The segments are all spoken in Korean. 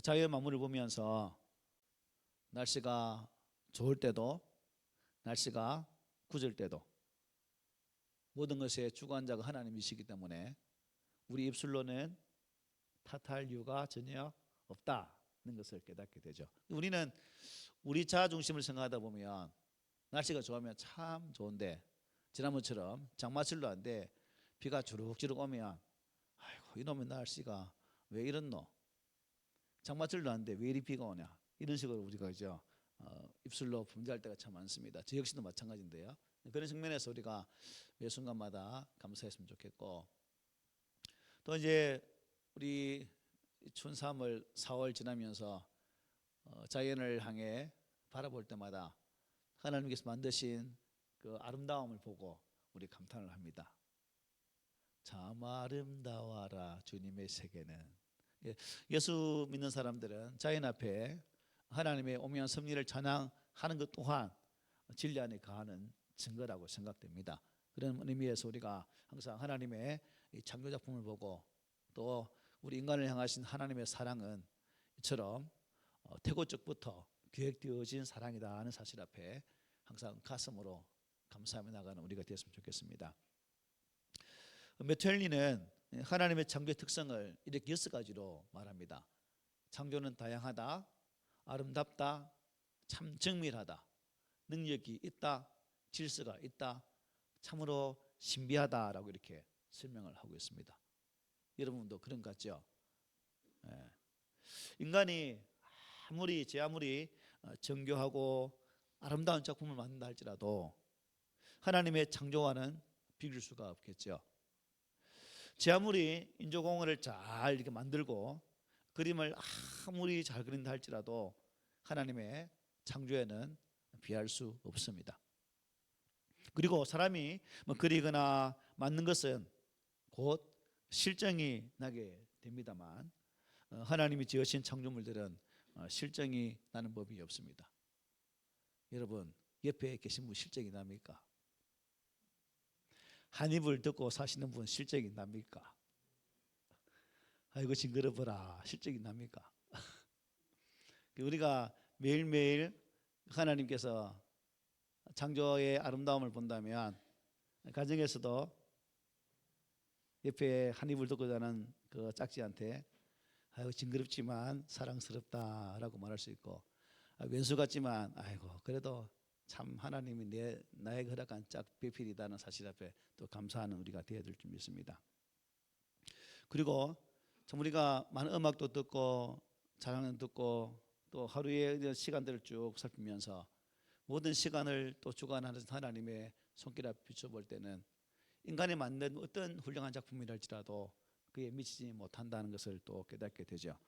자연 만물을 보면서 날씨가 좋을 때도 날씨가 굳을 때도 모든 것의 주관자가 하나님이시기 때문에 우리 입술로는 탓할 이유가 전혀 없다는 것을 깨닫게 되죠. 우리는 우리 자아 중심을 생각하다 보면 날씨가 좋으면 참 좋은데 지난번처럼 장마철도 안 돼 비가 주룩주룩 오면 아이고 이놈의 날씨가 왜 이렇노? 장마철도 안 돼 왜 이리 비가 오냐? 이런 식으로 우리가 그죠? 입술로 분별할 때가 참 많습니다. 저 역시도 마찬가지인데요. 그런 측면에서 우리가 매 순간마다 감사했으면 좋겠고, 또 이제 우리 추운 3월 4월 지나면서 자연을 향해 바라볼 때마다 하나님께서 만드신 그 아름다움을 보고 우리 감탄을 합니다. 참 아름다워라 주님의 세계는. 예수 믿는 사람들은 자연 앞에 하나님의 오묘한 섭리를 찬양하는 것 또한 진리 안에 거하는 증거라고 생각됩니다. 그런 의미에서 우리가 항상 하나님의 창조 작품을 보고 또 우리 인간을 향하신 하나님의 사랑은 이처럼 태고적부터 계획되어진 사랑이다 하는 사실 앞에 항상 가슴으로 감사하며 나가는 우리가 되었으면 좋겠습니다. 메텔리는 하나님의 창조의 특성을 이렇게 6가지로 말합니다. 창조는 다양하다, 아름답다, 참 정밀하다, 능력이 있다, 질서가 있다, 참으로 신비하다라고 이렇게 설명을 하고 있습니다. 여러분도 그런 것 같죠? 인간이 제 아무리 정교하고 아름다운 작품을 만든다 할지라도 하나님의 창조와는 비길 수가 없겠죠. 제 아무리 인조공원을 잘 이렇게 만들고 그림을 아무리 잘 그린다 할지라도 하나님의 창조에는 비할 수 없습니다. 그리고 사람이 그리거나 만든 것은 곧 실정이 나게 됩니다만 하나님이 지으신 창조물들은 실정이 나는 법이 없습니다. 여러분 옆에 계신 분 실정이 납니까? 한 입을 듣고 사시는 분 실정이 납니까? 아이고 징그러워라 실정이 납니까? 우리가 매일매일 하나님께서 창조의 아름다움을 본다면 가정에서도 옆에 한 입을 듣고 자는 그 짝지한테 아이고 징그럽지만 사랑스럽다라고 말할 수 있고, 왼수 같지만 아이고 그래도 참 하나님이 나에게 허락한 짝배필이다는 사실 앞에 또 감사하는 우리가 되어야 될 줄 믿습니다. 그리고 참 우리가 많은 음악도 듣고 찬양도 듣고 또 하루의 시간들을 쭉 살피면서 모든 시간을 또 주관하는 하나님의 손길 앞에 비춰볼 때는 인간이 만든 어떤 훌륭한 작품이랄지라도 그에 미치지 못한다는 것을 또 깨닫게 되죠.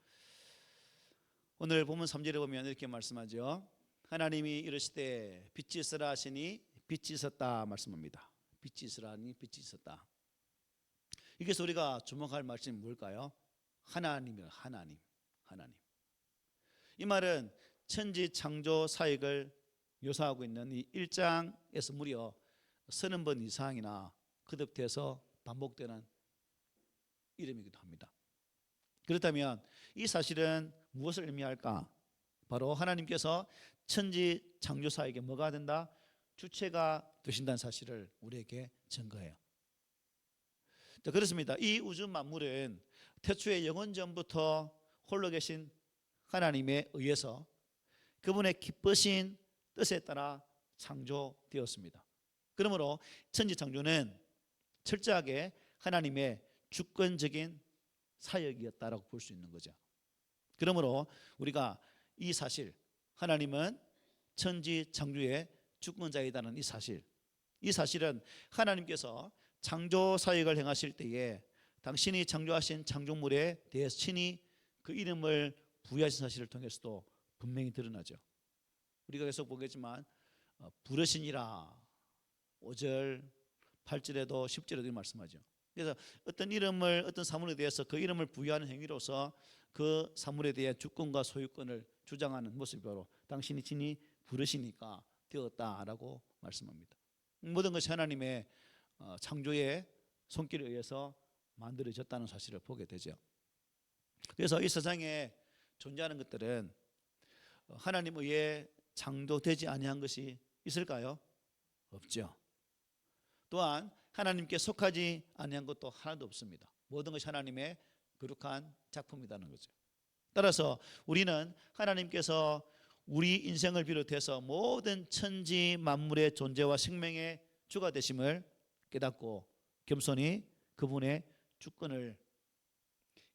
오늘 본문 3절에 보면 이렇게 말씀하죠. 하나님이 이르시되 빛이 있으라 하시니 빛이 있었다 말씀합니다. 빛이 있으라 하니 빛이 있었다. 여기서 우리가 주목할 말씀이 뭘까요? 하나님이요. 하나님. 이 말은 천지 창조 사역을 묘사하고 있는 이 1장에서 무려 30번 이상이나 거듭돼서 반복되는 이름이기도 합니다. 그렇다면 이 사실은 무엇을 의미할까? 바로 하나님께서 천지 창조 사역에 뭐가 된다? 주체가 되신다는 사실을 우리에게 증거해요. 그렇습니다. 이 우주 만물은 태초에 영원 전부터 홀로 계신 하나님에 의해서 그분의 기쁘신 뜻에 따라 창조되었습니다. 그러므로 천지 창조는 철저하게 하나님의 주권적인 사역이었다라고 볼 수 있는 거죠. 그러므로 우리가 이 사실, 하나님은 천지 창조의 주권자이다는 이 사실은 하나님께서 창조 사역을 행하실 때에 당신이 창조하신 창조물에 대해서 친히 그 이름을 부여하신 사실을 통해서도 분명히 드러나죠. 우리가 계속 보겠지만 부르시니라 5절 8절에도 10절에도 말씀하죠. 그래서 어떤 이름을 어떤 사물에 대해서 그 이름을 부여하는 행위로서 그 사물에 대해 주권과 소유권을 주장하는 모습이 바로 당신이 친히 부르시니까 되었다라고 말씀합니다. 모든 것이 하나님의 창조의 손길에 의해서 만들어졌다는 사실을 보게 되죠. 그래서 이 세상에 존재하는 것들은 하나님 의해 창조되지 아니한 것이 있을까요? 없죠. 또한 하나님께 속하지 아니한 것도 하나도 없습니다. 모든 것이 하나님의 거룩한 작품이라는 거죠. 따라서 우리는 하나님께서 우리 인생을 비롯해서 모든 천지 만물의 존재와 생명의 주가 되심을 깨닫고 겸손히 그분의 주권을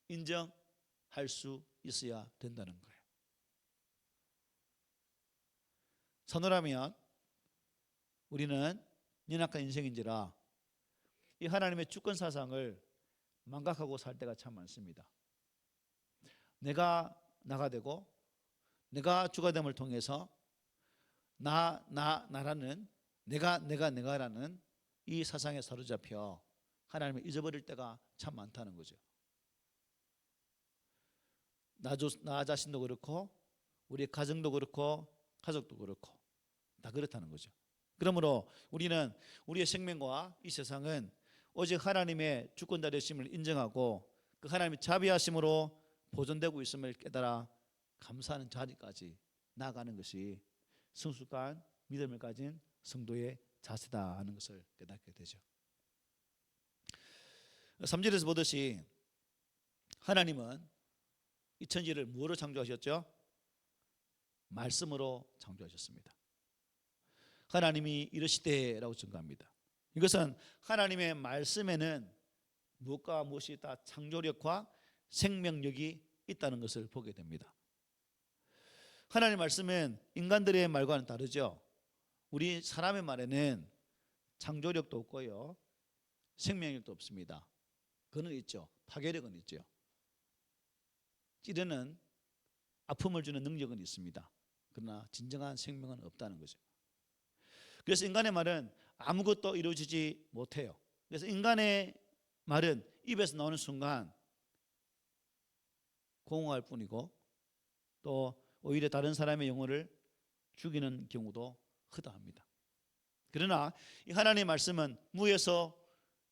인정할 수 있어야 된다는 거예요. 선호라면 우리는 연약한 인생인지라 이 하나님의 주권 사상을 망각하고 살 때가 참 많습니다. 내가 나가 되고 내가 주가 됨을 통해서 나라는 내가라는 이 사상에 사로잡혀 하나님을 잊어버릴 때가 참 많다는 거죠. 나 자신도 그렇고 우리 가정도 그렇고 가족도 그렇고 다 그렇다는 거죠. 그러므로 우리는 우리의 생명과 이 세상은 오직 하나님의 주권자 되심을 인정하고 그 하나님의 자비하심으로 보존되고 있음을 깨달아 감사하는 자리까지 나아가는 것이 성숙한 믿음을 가진 성도의 자세다 하는 것을 깨닫게 되죠. 3절에서 보듯이 하나님은 이 천지를 무엇으로 창조하셨죠? 말씀으로 창조하셨습니다. 하나님이 이르시되라고 증거합니다. 이것은 하나님의 말씀에는 무엇과 무엇이 다 창조력과 생명력이 있다는 것을 보게 됩니다. 하나님의 말씀은 인간들의 말과는 다르죠. 우리 사람의 말에는 창조력도 없고요, 생명력도 없습니다. 그는 있죠. 파괴력은 있죠. 찌르는 아픔을 주는 능력은 있습니다. 그러나 진정한 생명은 없다는 거죠. 그래서 인간의 말은 아무것도 이루어지지 못해요. 그래서 인간의 말은 입에서 나오는 순간 공허할 뿐이고 또 오히려 다른 사람의 영혼을 죽이는 경우도 허다합니다. 그러나 이 하나님의 말씀은 무에서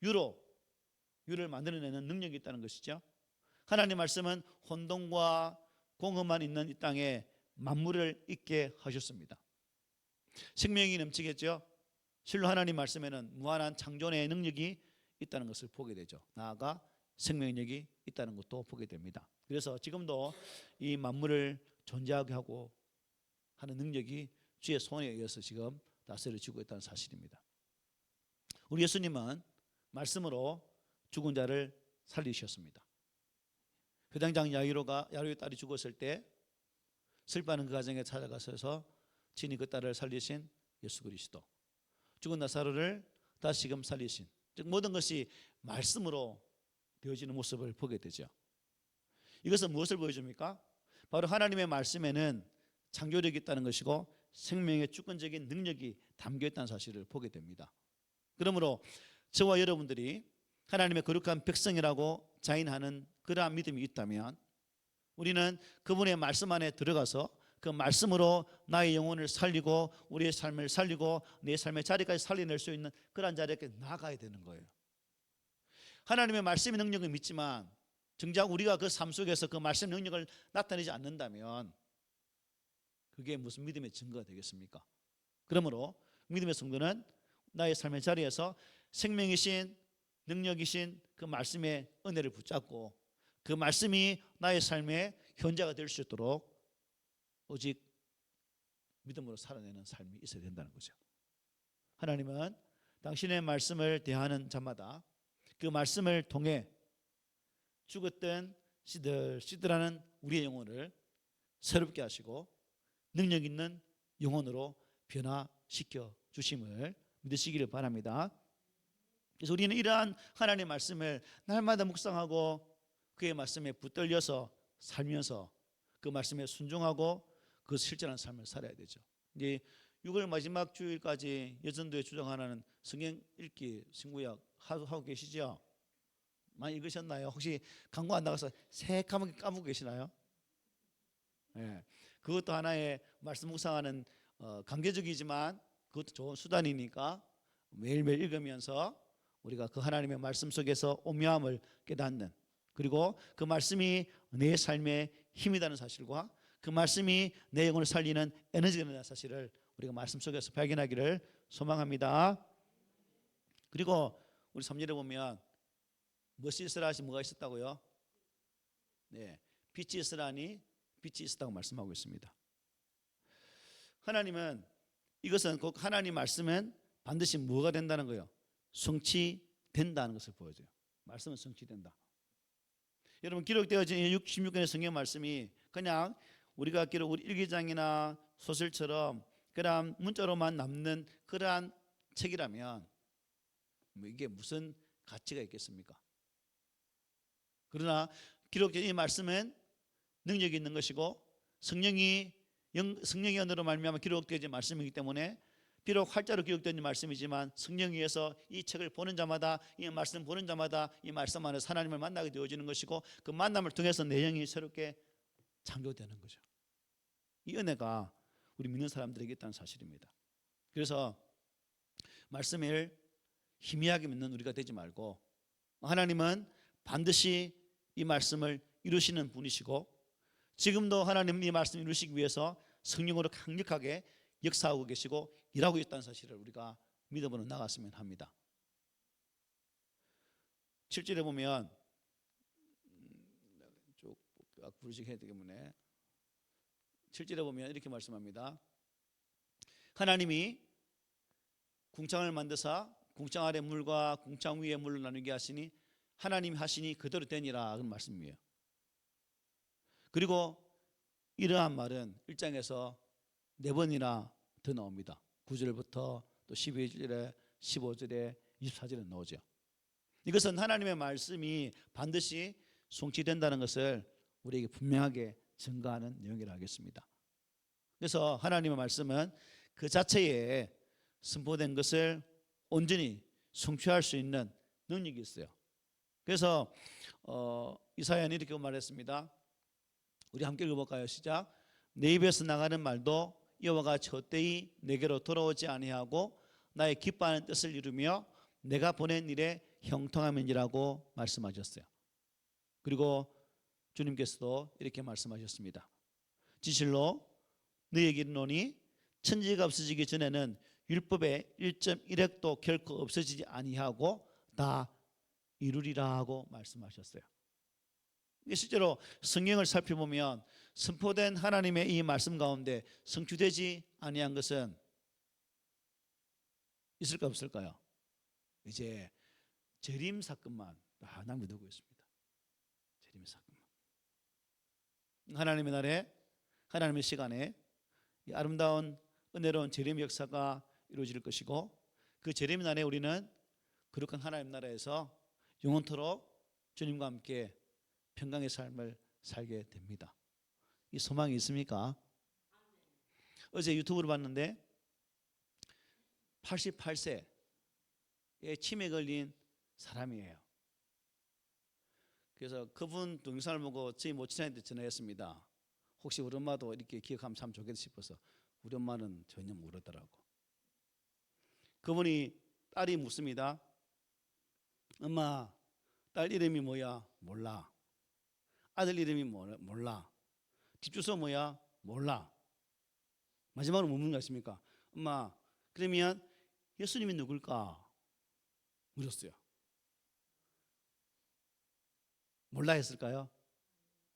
유를 만들어내는 능력이 있다는 것이죠. 하나님의 말씀은 혼돈과 공허만 있는 이 땅에 만물을 있게 하셨습니다. 생명이 넘치겠죠. 실로 하나님 말씀에는 무한한 창조의 능력이 있다는 것을 보게 되죠. 나아가 생명력이 있다는 것도 보게 됩니다. 그래서 지금도 이 만물을 존재하게 하고 하는 능력이 주의 손에 의해서 지금 다스려지고 있다는 사실입니다. 우리 예수님은 말씀으로 죽은 자를 살리셨습니다. 회당장 야이로의 딸이 죽었을 때 슬퍼하는 그 가정에 찾아가셔서 친히 그 딸을 살리신 예수 그리스도, 죽은 나사로를 다시금 살리신, 즉 모든 것이 말씀으로 되어지는 모습을 보게 되죠. 이것은 무엇을 보여줍니까? 바로 하나님의 말씀에는 창조력이 있다는 것이고 생명의 주권적인 능력이 담겨 있다는 사실을 보게 됩니다. 그러므로 저와 여러분들이 하나님의 거룩한 백성이라고 자인하는 그러한 믿음이 있다면 우리는 그분의 말씀 안에 들어가서 그 말씀으로 나의 영혼을 살리고 우리의 삶을 살리고 내 삶의 자리까지 살려낼 수 있는 그러한 자리에 나아가야 되는 거예요. 하나님의 말씀의 능력을 믿지만 정작 우리가 그 삶 속에서 그 말씀 능력을 나타내지 않는다면 그게 무슨 믿음의 증거가 되겠습니까? 그러므로 믿음의 성도는 나의 삶의 자리에서 생명이신 능력이신 그 말씀의 은혜를 붙잡고 그 말씀이 나의 삶의 현자가 될 수 있도록 오직 믿음으로 살아내는 삶이 있어야 된다는 거죠. 하나님은 당신의 말씀을 대하는 자마다 그 말씀을 통해 죽었던 시들하는 우리의 영혼을 새롭게 하시고 능력 있는 영혼으로 변화시켜 주심을 믿으시기를 바랍니다. 그래서 우리는 이러한 하나님의 말씀을 날마다 묵상하고 그의 말씀에 붙들려서 살면서 그 말씀에 순종하고 그 실천하는 삶을 살아야 되죠. 이제 6월 마지막 주일까지 여전도에 주장하는 성경 읽기 신구약 하고 계시죠? 많이 읽으셨나요? 혹시 광고 안 나가서 새까맣게 까먹고 계시나요? 네. 그것도 하나의 말씀 묵상하는 강제적이지만 그것도 좋은 수단이니까 매일매일 읽으면서 우리가 그 하나님의 말씀 속에서 오묘함을 깨닫는, 그리고 그 말씀이 내 삶의 힘이라는 사실과 그 말씀이 내 영혼을 살리는 에너지가 된다는 사실을 우리가 말씀 속에서 발견하기를 소망합니다. 그리고 우리 3절에 보면 무엇이 있으라 하시 뭐가 있었다고요? 네, 빛이 있으라니 빛이 있었다고 말씀하고 있습니다. 하나님은 이것은 꼭 하나님 말씀은 반드시 뭐가 된다는 거예요? 성취된다는 것을 보여줘요. 말씀은 성취된다. 여러분 기록되어진 66권의 성경 말씀이 그냥 우리가 기록 우리 일기장이나 소설처럼 그런 문자로만 남는 그러한 책이라면 이게 무슨 가치가 있겠습니까? 그러나 기록된 이 말씀은 능력이 있는 것이고 성령의 언어로 말미암아 기록되어진 말씀이기 때문에 비록 활자로 기록된 말씀이지만 성령에 의해서 이 책을 보는 자마다 이 말씀 보는 자마다 이 말씀 안에서 하나님을 만나게 되어지는 것이고 그 만남을 통해서 내 영이 새롭게 창조되는 거죠. 이 은혜가 우리 믿는 사람들에게 있다는 사실입니다. 그래서 말씀을 희미하게 믿는 우리가 되지 말고 하나님은 반드시 이 말씀을 이루시는 분이시고 지금도 하나님은 이 말씀을 이루시기 위해서 성령으로 강력하게 역사하고 계시고 일하고 있다는 사실을 우리가 믿어보는 나갔으면 합니다. 7절에 보면 쭉 부르시게 해야 되기 때문에 7절에 보면 이렇게 말씀합니다. 하나님이 궁창을 만드사 궁창 아래 물과 궁창 위에 물을 나누게 하시니 하나님이 하시니 그대로 되니라 그런 말씀이에요. 그리고 이러한 말은 1장에서 4번이나 더 나옵니다. 9절부터 또 12절에 15절에 24절에 나오죠. 이것은 하나님의 말씀이 반드시 성취된다는 것을 우리에게 분명하게 증거하는 내용이라 하겠습니다. 그래서 하나님의 말씀은 그 자체에 선포된 것을 온전히 성취할 수 있는 능력이 있어요. 그래서 이사야는 이렇게 말했습니다. 우리 함께 읽어볼까요? 시작. 내 입에서 나가는 말도 이와 같이 헛되이 내게로 돌아오지 아니하고 나의 기뻐하는 뜻을 이루며 내가 보낸 일에 형통함이니라고 말씀하셨어요. 그리고 주님께서도 이렇게 말씀하셨습니다. 진실로 너희에게 이르노니 천지가 없어지기 전에는 율법의 1.1획도 결코 없어지지 아니하고 다 이루리라 하고 말씀하셨어요. 실제로 성경을 살펴보면 선포된 하나님의 이 말씀 가운데 성취되지 아니한 것은 있을까 없을까요? 이제 재림 사건만 다 남겨두고 있습니다. 재림 사건만. 하나님의 날에 하나님의 시간에 이 아름다운 은혜로운 재림 역사가 이루어질 것이고 그 재림 날에 우리는 거룩한 하나님 나라에서 영원토록 주님과 함께 평강의 삶을 살게 됩니다. 이 소망이 있습니까? 어제 유튜브를 봤는데 88세에 치매에 걸린 사람이에요. 그래서 그분 동영상을 보고 저희 모친한테 전화했습니다. 혹시 우리 엄마도 이렇게 기억하면 참 좋겠다 싶어서 우리 엄마는 전혀 모르더라고. 그분이 딸이 묻습니다. 엄마, 딸 이름이 뭐야? 몰라. 아들 이름이 몰라. 집 주소 뭐야? 몰라. 마지막으로 묻는 거 아십니까? 엄마, 그러면 예수님이 누굴까? 물었어요. 몰라 했을까요?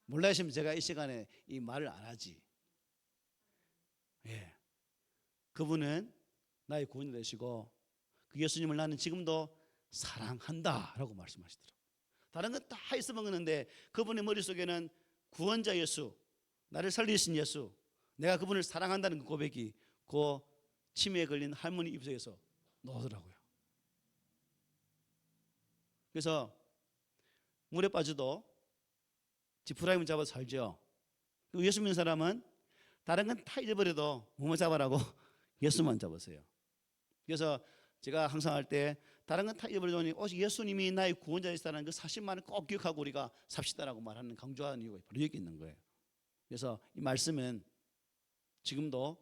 몰라 했으면 제가 이 시간에 이 말을 안 하지. 예. 그분은 나의 구원이 되시고 그 예수님을 나는 지금도 사랑한다 라고 말씀하시더라고요. 다른 건 다 있어먹는데 그분의 머릿속에는 구원자 예수, 나를 살리신 예수, 내가 그분을 사랑한다는 그 고백이 그 치매에 걸린 할머니 입속에서 나오더라고요. 그래서 물에 빠져도 지푸라기만 잡아서 살죠. 예수 믿는 사람은 다른 건 다 잊어버려도 뭐만 잡아라고? 예수만 잡으세요. 그래서 제가 항상 할 때 다른 건 다 잊어버리더니 예수님이 나의 구원자이시다는 그 사실만을 꼭 기억하고 우리가 삽시다라고 말하는 강조하는 이유가 바로 여기 있는 거예요. 그래서 이 말씀은 지금도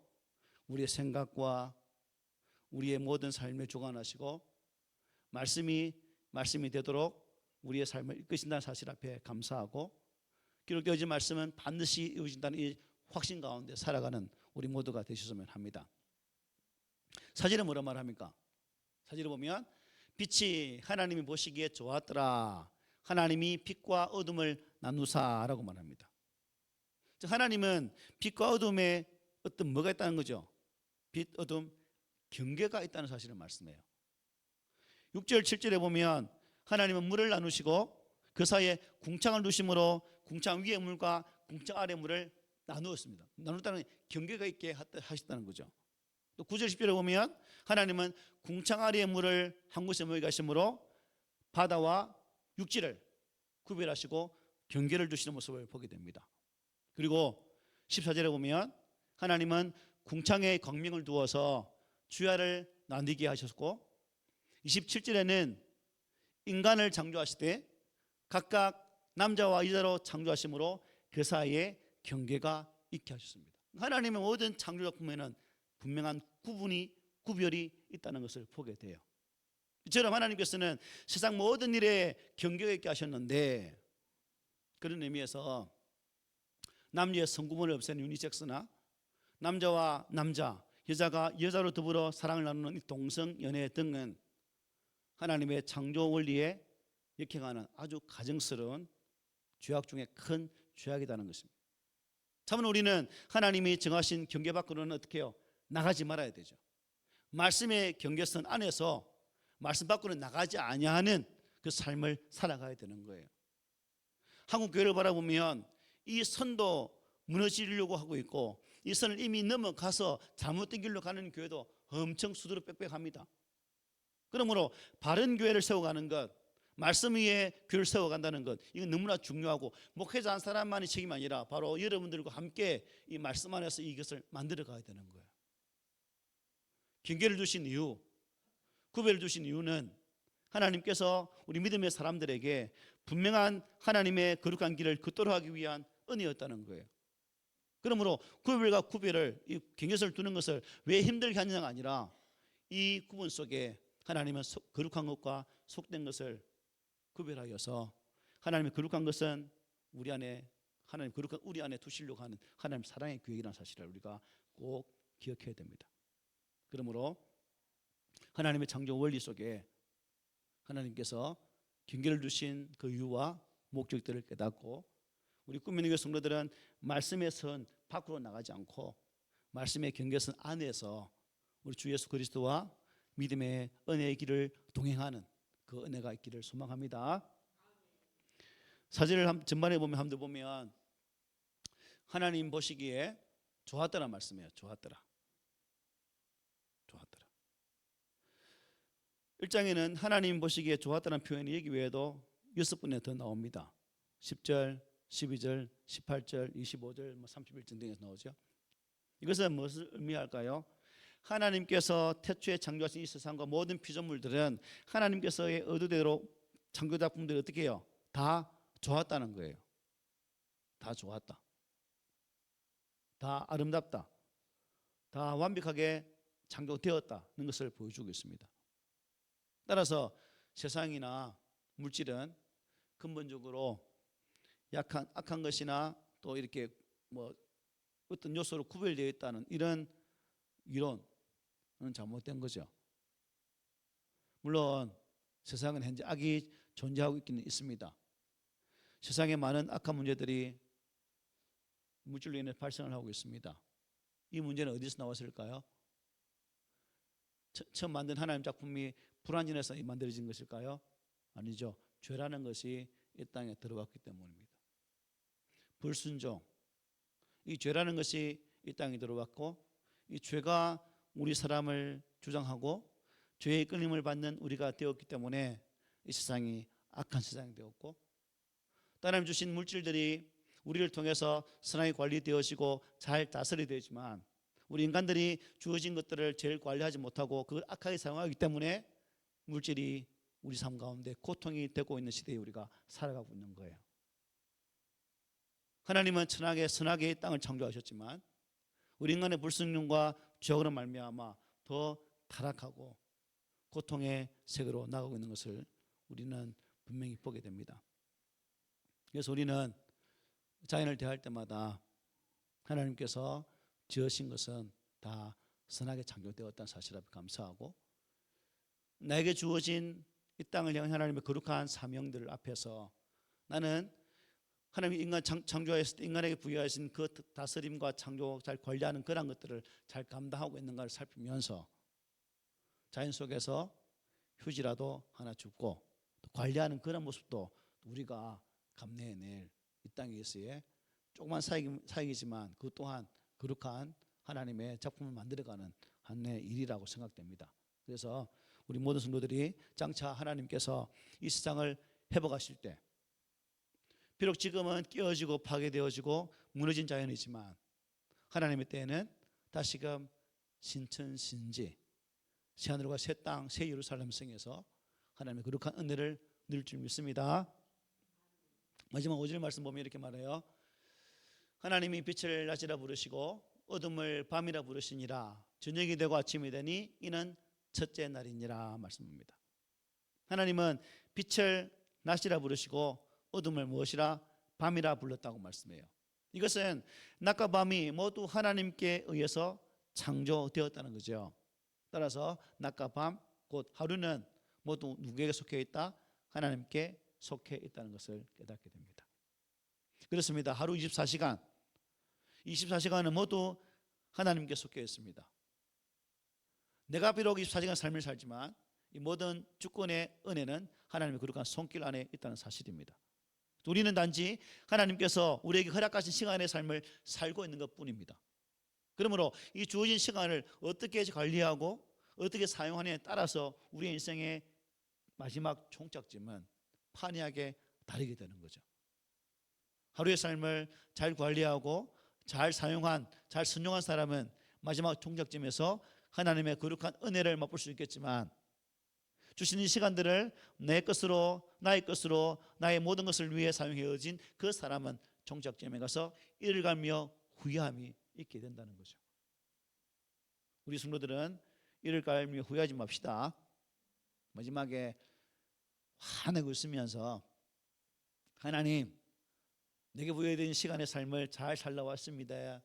우리의 생각과 우리의 모든 삶을 주관하시고 말씀이 되도록 우리의 삶을 이끄신다는 사실 앞에 감사하고 기록되어 있는 말씀은 반드시 이루어진다는 이 확신 가운데 살아가는 우리 모두가 되셨으면 합니다. 사절에 뭐라 말합니까? 사절에 보면 빛이 하나님이 보시기에 좋았더라. 하나님이 빛과 어둠을 나누사라고 말합니다. 즉 하나님은 빛과 어둠에 어떤 뭐가 있다는 거죠? 빛, 어둠, 경계가 있다는 사실을 말씀해요. 6절, 7절에 보면 하나님은 물을 나누시고 그 사이에 궁창을 두심으로 궁창 위의 물과 궁창 아래 물을 나누었습니다. 나누었다는 경계가 있게 하셨다는 거죠. 또 9절, 10절에 보면 하나님은 궁창 아래의 물을 한 곳에 모이게 하심으로 바다와 육지를 구별하시고 경계를 두시는 모습을 보게 됩니다. 그리고 14절에 보면 하나님은 궁창에 광명을 두어서 주야를 나뉘게 하셨고 27절에는 인간을 창조하시되 각각 남자와 여자로 창조하심으로 그 사이에 경계가 있게 하셨습니다. 하나님의 모든 창조 작품에는 분명한 구별이 있다는 것을 보게 돼요. 이처럼 하나님께서는 세상 모든 일에 경계가 있게 하셨는데 그런 의미에서 남녀의 성구분을 없애는 유니섹스나 남자와 남자, 여자가 여자로 더불어 사랑을 나누는 동성연애 등은 하나님의 창조 원리에 역행하는 아주 가증스러운 죄악 중에 큰 죄악이라는 것입니다. 참으로 우리는 하나님이 정하신 경계 밖으로는 어떻게 해요? 나가지 말아야 되죠. 말씀의 경계선 안에서 말씀 밖으로 나가지 아니하는 그 삶을 살아가야 되는 거예요. 한국 교회를 바라보면 이 선도 무너지려고 하고 있고 이 선을 이미 넘어가서 잘못된 길로 가는 교회도 엄청 수두룩 빽빽합니다. 그러므로 바른 교회를 세워가는 것, 말씀 위에 교회를 세워간다는 것, 이건 너무나 중요하고 목회자 한 사람만의 책임이 아니라 바로 여러분들과 함께 이 말씀 안에서 이것을 만들어 가야 되는 거예요. 경계를 주신 이유, 구별을 주신 이유는 하나님께서 우리 믿음의 사람들에게 분명한 하나님의 거룩한 길을 걷도록 하기 위한 은혜였다는 거예요. 그러므로 구별과 구별을, 이 경계선을 두는 것을 왜 힘들게 하느냐가 아니라 이 구분 속에 하나님은 거룩한 것과 속된 것을 구별하여서 하나님의 거룩한 것은 우리 안에, 하나님 거룩한 우리 안에 두시려고 하는 하나님 사랑의 계획이라는 사실을 우리가 꼭 기억해야 됩니다. 그러므로 하나님의 창조 원리 속에 하나님께서 경계를 두신 그 이유와 목적들을 깨닫고 우리 꿈미는 교회 성도들은 말씀의 선 밖으로 나가지 않고 말씀의 경계선 안에서 우리 주 예수 그리스도와 믿음의 은혜의 길을 동행하는 그 은혜가 있기를 소망합니다. 사절을 전반에 보면 한번 보면 하나님 보시기에 좋았더라 말씀이에요. 좋았더라. 1장에는 하나님 보시기에 좋았다는 표현이 여기 외에도 6번에 더 나옵니다. 10절, 12절, 18절, 25절, 31절 등에서 나오죠. 이것은 무엇을 의미할까요? 하나님께서 태초에 창조하신 이 세상과 모든 피조물들은 하나님께서의 의도대로 창조 작품들이 어떻게 해요? 다 좋았다는 거예요. 다 좋았다. 다 아름답다. 다 완벽하게 창조되었다는 것을 보여주고 있습니다. 따라서 세상이나 물질은 근본적으로 악한 것이나 또 이렇게 뭐 어떤 요소로 구별되어 있다는 이런 이론은 잘못된 거죠. 물론 세상은 현재 악이 존재하고 있기는 있습니다. 세상에 많은 악한 문제들이 물질로 인해 발생을 하고 있습니다. 이 문제는 어디서 나왔을까요? 처음 만든 하나님 작품이 불완전해서 만들어진 것일까요? 아니죠. 죄라는 것이 이 땅에 들어왔기 때문입니다. 불순종, 이 죄라는 것이 이 땅에 들어왔고 이 죄가 우리 사람을 주장하고 죄의 끌림을 받는 우리가 되었기 때문에 이 세상이 악한 세상이 되었고 또 하나님 주신 물질들이 우리를 통해서 선하게 관리되어지고 잘 다스리게 되지만 우리 인간들이 주어진 것들을 제일 관리하지 못하고 그걸 악하게 사용하기 때문에 물질이 우리 삶 가운데 고통이 되고 있는 시대에 우리가 살아가고 있는 거예요. 하나님은 선하게 이 땅을 창조하셨지만 우리 인간의 불순종과 죄악으로 말미암아 더 타락하고 고통의 세계로 나가고 있는 것을 우리는 분명히 보게 됩니다. 그래서 우리는 자연을 대할 때마다 하나님께서 지으신 것은 다 선하게 창조되었다는 사실 앞에 감사하고, 나에게 주어진 이 땅을 향한 하나님의 거룩한 사명들 앞에서 나는 하나님이 인간 창조하였을 때 인간에게 부여하신 그 다스림과 창조 잘 관리하는 그런 것들을 잘 감당하고 있는가를 살피면서 자연 속에서 휴지라도 하나 줍고 관리하는 그런 모습도 우리가 감내해낼 이 땅에서의 조그만 사역이지만 그 또한 거룩한 하나님의 작품을 만들어가는 하나의 일이라고 생각됩니다. 그래서 우리 모든 성도들이 장차 하나님께서 이 세상을 회복하실 때, 비록 지금은 깨어지고 파괴되어지고 무너진 자연이지만 하나님의 때에는 다시금 신천신지, 새하늘과 새 땅, 새 예루살렘 성에서 하나님의 거룩한 은혜를 누릴 줄 믿습니다. 마지막 5절 말씀 보면 이렇게 말해요. 하나님이 빛을 낮이라 부르시고 어둠을 밤이라 부르시니라. 저녁이 되고 아침이 되니 이는 첫째 날이니라 말씀입니다. 하나님은 빛을 낮이라 부르시고 어둠을 무엇이라? 밤이라 불렀다고 말씀해요. 이것은 낮과 밤이 모두 하나님께 의해서 창조되었다는 거죠. 따라서 낮과 밤, 곧 하루는 모두 누구에게 속해 있다? 하나님께 속해 있다는 것을 깨닫게 됩니다. 그렇습니다. 하루 24시간은 모두 하나님께 속해 있습니다. 내가 비록 24시간 삶을 살지만 이 모든 주권의 은혜는 하나님의 거룩한 손길 안에 있다는 사실입니다. 우리는 단지 하나님께서 우리에게 허락하신 시간의 삶을 살고 있는 것뿐입니다. 그러므로 이 주어진 시간을 어떻게 관리하고 어떻게 사용하느냐에 따라서 우리의 인생의 마지막 종착점은 판이하게 다르게 되는 거죠. 하루의 삶을 잘 관리하고 잘 사용한, 잘 순종한 사람은 마지막 종착점에서 하나님의 거룩한 은혜를 맛볼 수 있겠지만, 주시는 시간들을 내 것으로, 나의 것으로, 나의 모든 것을 위해 사용해진 그 사람은 종착점에 가서 이를 갈며 후회함이 있게 된다는 거죠. 우리 성도들은 이를 갈며 후회하지 맙시다. 마지막에 환하게 웃으면서 하나님, 내게 부여된 시간의 삶을 잘 살아왔습니다.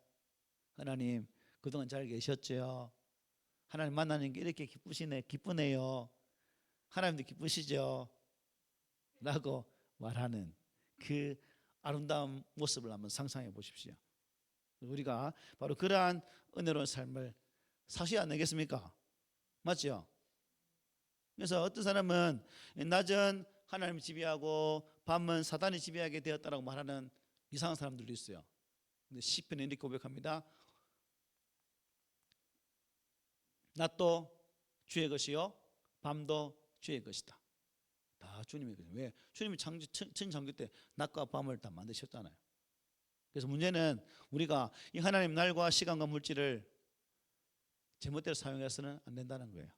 하나님, 그동안 잘 계셨죠? 하나님 만나는 게 이렇게 기쁘네요. 하나님도 기쁘시죠? 라고 말하는 그 아름다운 모습을 한번 상상해 보십시오. 우리가 바로 그러한 은혜로운 삶을 사셔야 안 되겠습니까? 맞죠? 그래서 어떤 사람은 낮은 하나님이 지배하고 밤은 사단이 지배하게 되었다라고 말하는 이상한 사람들도 있어요. 근데 시편에 이렇게 고백합니다. 낮도 주의 것이요 밤도 주의 것이다. 다 주님의 것이에요. 왜? 주님이 천창조 때 낮과 밤을 다 만드셨잖아요. 그래서 문제는 우리가 이 하나님 날과 시간과 물질을 제멋대로 사용해서는 안 된다는 거예요.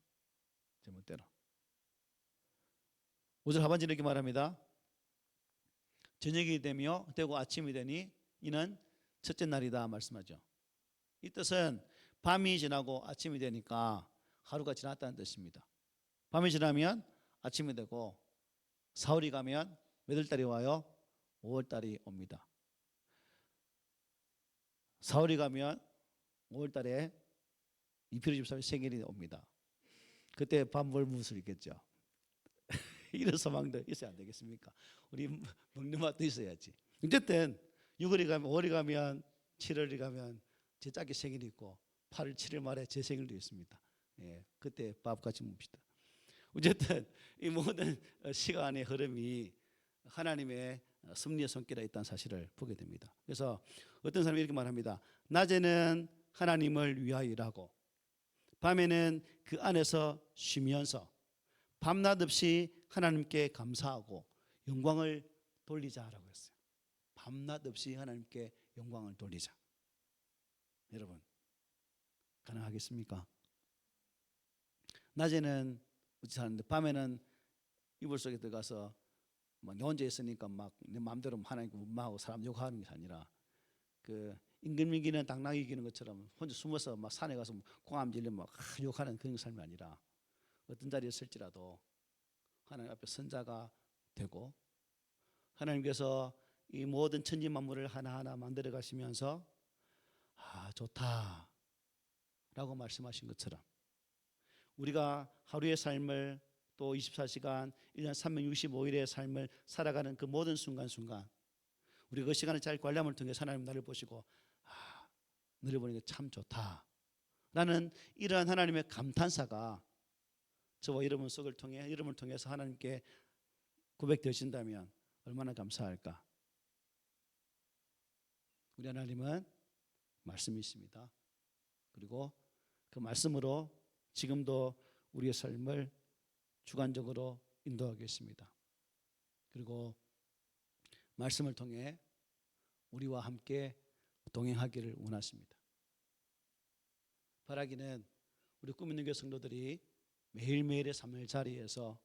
제멋대로. 5절 하반절에 이렇게 말합니다. 저녁이 되고 아침이 되니 이는 첫째 날이다 말씀하죠. 이 뜻은 밤이 지나고 아침이 되니까 하루가 지났다는 뜻입니다. 밤이 지나면 아침이 되고 사흘이 가면 몇 월달이 와요? 5월달이 옵니다. 사흘이 가면 5월달에 이필우 집사님 생일이 옵니다. 그때 밤벌무술 있겠죠. 이런 소망도 있어야 안 되겠습니까? 우리 먹는 맛도 있어야지. 어쨌든 6월이 가면 5월이 가면 7월이 가면 제 짝이 생일이 있고 8월 7일 말에 제 생일도 있습니다. 예, 그때 밥 같이 묵시다. 어쨌든 이 모든 시간의 흐름이 하나님의 섭리의 손길에 있다는 사실을 보게 됩니다. 그래서 어떤 사람이 이렇게 말합니다. 낮에는 하나님을 위하여 일하고 밤에는 그 안에서 쉬면서 밤낮 없이 하나님께 감사하고 영광을 돌리자라고 했어요. 밤낮 없이 하나님께 영광을 돌리자. 여러분 가능하겠습니까? 낮에는 어찌 사는데 밤에는 이불 속에 들어가서 막 혼자 있으니까 막 내 마음대로 하나님께 원망하고 사람 욕하는 게 아니라 그 임금이 기는 당나귀 기는 것처럼 혼자 숨어서 막 산에 가서 공암 질려 막 욕하는 그런 삶이 아니라 어떤 자리에 있을지라도 하나님 앞에 선자가 되고 하나님께서 이 모든 천지 만물을 하나하나 만들어 가시면서 좋다 라고 말씀하신 것처럼 우리가 하루의 삶을 또 24시간 1년 365일의 삶을 살아가는 그 모든 순간순간 우리가 그 시간을 잘 관리함을 통해서 하나님 나를 보시고 너를 보니까 참 좋다 라는 이러한 하나님의 감탄사가 저와 여러분 속을 통해 여러분을 통해서 하나님께 고백되신다면 얼마나 감사할까. 우리 하나님은 말씀이 있습니다. 그리고 그 말씀으로 지금도 우리의 삶을 주관적으로 인도하겠습니다. 그리고 말씀을 통해 우리와 함께 동행하기를 원하십니다. 바라기는 우리 꿈 있는 교회 성도들이 매일매일의 삶의 자리에서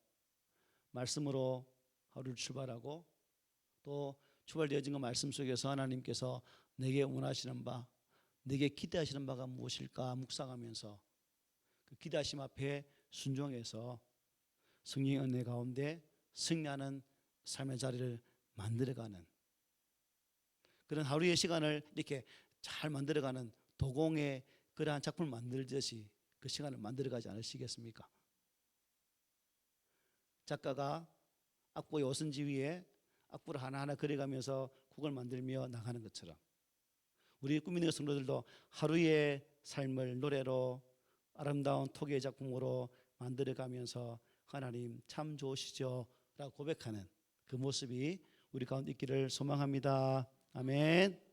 말씀으로 하루를 출발하고 또 출발되어진 그 말씀 속에서 하나님께서 내게 원하시는 바, 내게 기대하시는 바가 무엇일까 묵상하면서 그 기대하심 앞에 순종해서 성령의 은혜 가운데 승리하는 삶의 자리를 만들어가는 그런 하루의 시간을 이렇게 잘 만들어가는 도공의 그러한 작품을 만들듯이 그 시간을 만들어가지 않으시겠습니까? 작가가 악보의 오선지 위에 악보를 하나하나 그려가면서 곡을 만들며 나가는 것처럼 우리 꿈 있는 성도들도 하루의 삶을 노래로 아름다운 토기의 작품으로 만들어가면서 하나님 참 좋으시죠 라고 고백하는 그 모습이 우리 가운데 있기를 소망합니다. 아멘.